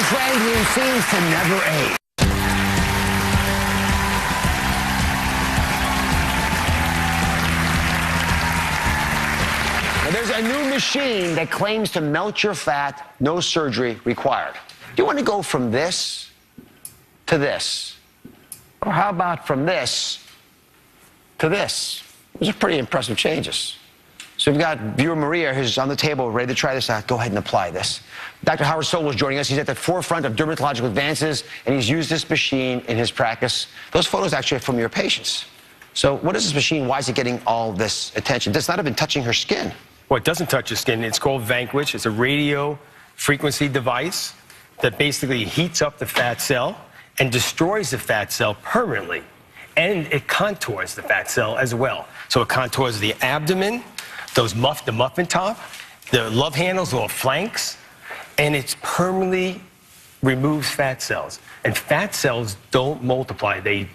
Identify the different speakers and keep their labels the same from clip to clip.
Speaker 1: friend who seems to never age. Now, there's a new machine that claims to melt your fat, no surgery required. Do you want to go from this to this? Or how about from this to this? Those are pretty impressive changes. So we've got viewer Maria, who's on the table, ready to try this out. Go ahead and apply this. Dr. Howard Sobel is joining us. He's at the forefront of dermatological advances, and he's used this machine in his practice. Those photos actually are from your patients. So what is this machine? Why is it getting all this attention? Does not have been touching her skin.
Speaker 2: Well, it doesn't touch the skin. It's called Vanquish. It's a radio frequency device that basically heats up the fat cell and destroys the fat cell permanently. And it contours the fat cell as well. So it contours the abdomen, the muffin top, the love handles or flanks, and it permanently removes fat cells. And fat cells don't multiply. They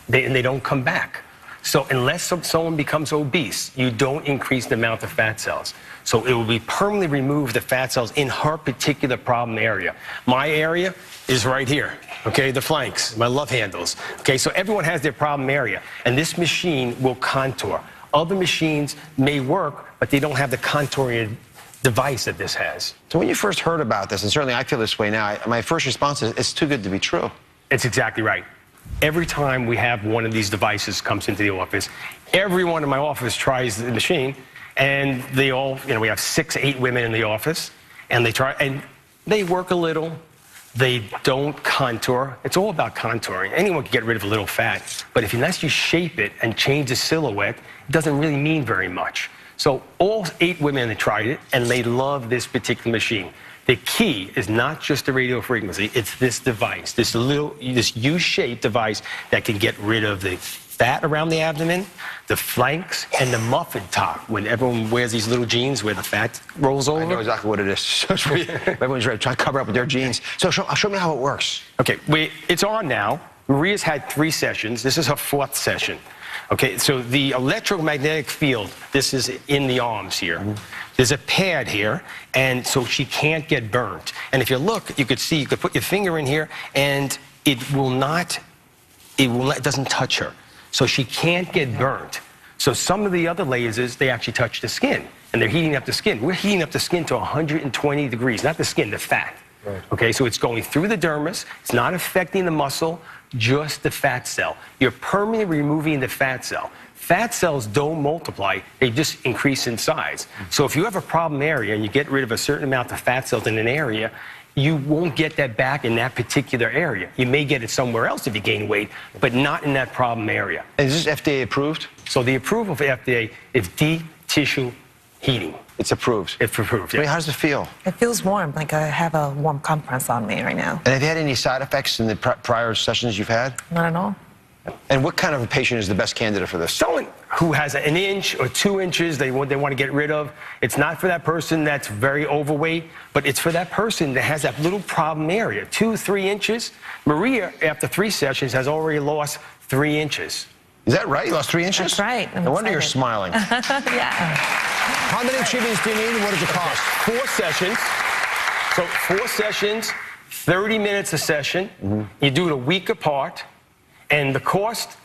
Speaker 2: don't come back. So unless someone becomes obese, you don't increase the amount of fat cells. So it will be permanently remove the fat cells in her particular problem area. My area is right here, okay, the flanks, my love handles. Okay, so everyone has their problem area, and this machine will contour. Other machines may work, but they don't have the contouring device that this has.
Speaker 1: So when you first heard about this, and certainly I feel this way now, my first response is, it's too good to be true.
Speaker 2: It's exactly right. Every time we have one of these devices comes into the office, everyone in my office tries the machine, and they all, you know, we have 6, 8 women in the office, and they try, and they work a little. They don't contour. It's all about contouring. Anyone can get rid of a little fat, but unless you shape it and change the silhouette, it doesn't really mean very much. So all 8 women have tried it, and they love this particular machine. The key is not just the radio frequency, it's this device, this U-shaped device that can get rid of the fat around the abdomen, the flanks, and the muffin top. When everyone wears these little jeans where the fat rolls over.
Speaker 1: I know exactly what it is. Everyone's trying to cover up with their jeans. So show me how it works.
Speaker 2: Okay, it's on now. Maria's had 3 sessions. This is her 4th session. Okay, so the electromagnetic field, this is in the arms here. There's a pad here, and so she can't get burnt. And if you look, you could see, you could put your finger in here, and it doesn't touch her. So she can't get burnt. So some of the other lasers, they actually touch the skin, and they're heating up the skin. We're heating up the skin to 120 degrees, not the skin, the fat. Right. Okay, so it's going through the dermis. It's not affecting the muscle, just the fat cell. You're permanently removing the fat cell. Fat cells don't multiply, they just increase in size. So if you have a problem area and you get rid of a certain amount of fat cells in an area, you won't get that back in that particular area. You may get it somewhere else if you gain weight, but not in that problem area.
Speaker 1: Is this FDA approved?
Speaker 2: So the approval for FDA is deep tissue heating.
Speaker 1: It's approved?
Speaker 2: It's approved,
Speaker 1: yeah. I mean, how does it feel?
Speaker 3: It feels warm, like I have a warm compress on me right now.
Speaker 1: And have you had any side effects in the prior sessions you've had?
Speaker 3: Not at all.
Speaker 1: And what kind of a patient is the best candidate for this?
Speaker 2: Someone who has 1 inch or 2 inches they want to get rid of. It's not for that person that's very overweight, but it's for that person that has that little problem area, 2, 3 inches. Maria, after 3 sessions, has already lost 3 inches.
Speaker 1: Is that right? You lost 3 inches?
Speaker 3: That's right.
Speaker 1: No wonder you're smiling.
Speaker 3: Yeah.
Speaker 1: How many treatments do you need, and what does it cost?
Speaker 2: 4 sessions. So 4 sessions, 30 minutes a session. You do it a week apart. And the cost,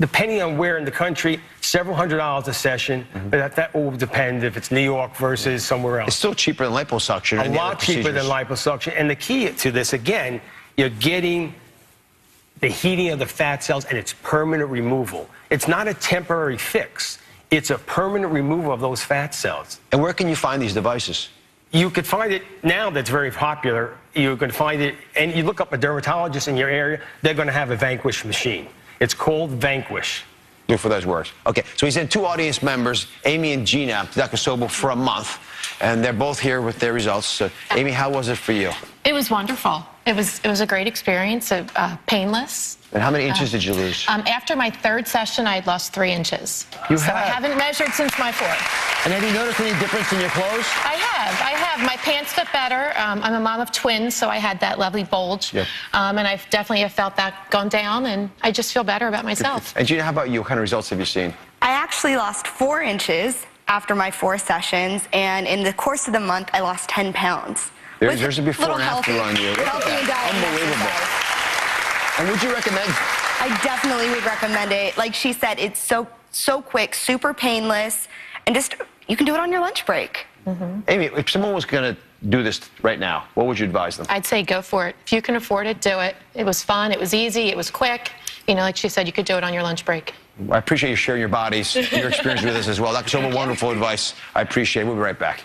Speaker 2: depending on where in the country, several $100s a session. But that will depend if it's New York versus somewhere else.
Speaker 1: It's still cheaper than liposuction.
Speaker 2: A lot cheaper than liposuction. And the key to this, again, you're getting the heating of the fat cells, and it's permanent removal. It's not a temporary fix. It's a permanent removal of those fat cells.
Speaker 1: And where can you find these devices?
Speaker 2: You could find it now that's very popular. You can find it, and you look up a dermatologist in your area, they're going to have a Vanquish machine. It's called Vanquish.
Speaker 1: Look for those words. Okay, so he sent 2 audience members, Amy and Gina, to Dr. Sobel for a month, and they're both here with their results. So, Amy, how was it for you?
Speaker 4: It was wonderful. It was a great experience, painless.
Speaker 1: And how many inches did you lose?
Speaker 4: After my 3rd session, I had lost 3 inches.
Speaker 1: You
Speaker 4: so
Speaker 1: have?
Speaker 4: I haven't measured since my 4th.
Speaker 1: And have you noticed any difference in your clothes?
Speaker 4: I have. My pants fit better. I'm a mom of twins, so I had that lovely bulge.
Speaker 1: Yep.
Speaker 4: And I've definitely felt that gone down, and I just feel better about myself.
Speaker 1: And Gina, how about you? What kind of results have you seen?
Speaker 5: I actually lost 4 inches after my 4 sessions, and in the course of the month, I lost 10 pounds.
Speaker 1: There's a before and after on you.
Speaker 5: Healthy and diet.
Speaker 1: Unbelievable. And would you recommend?
Speaker 5: I definitely would recommend it. Like she said, it's so quick, super painless, and just you can do it on your lunch break.
Speaker 1: Amy, if someone was going to do this right now, what would you advise them?
Speaker 4: I'd say go for it. If you can afford it, do it. It was fun. It was easy. It was quick. You know, like she said, you could do it on your lunch break.
Speaker 1: I appreciate you sharing your bodies, your experience with us as well. Dr. Silva, wonderful advice. I appreciate it. We'll be right back.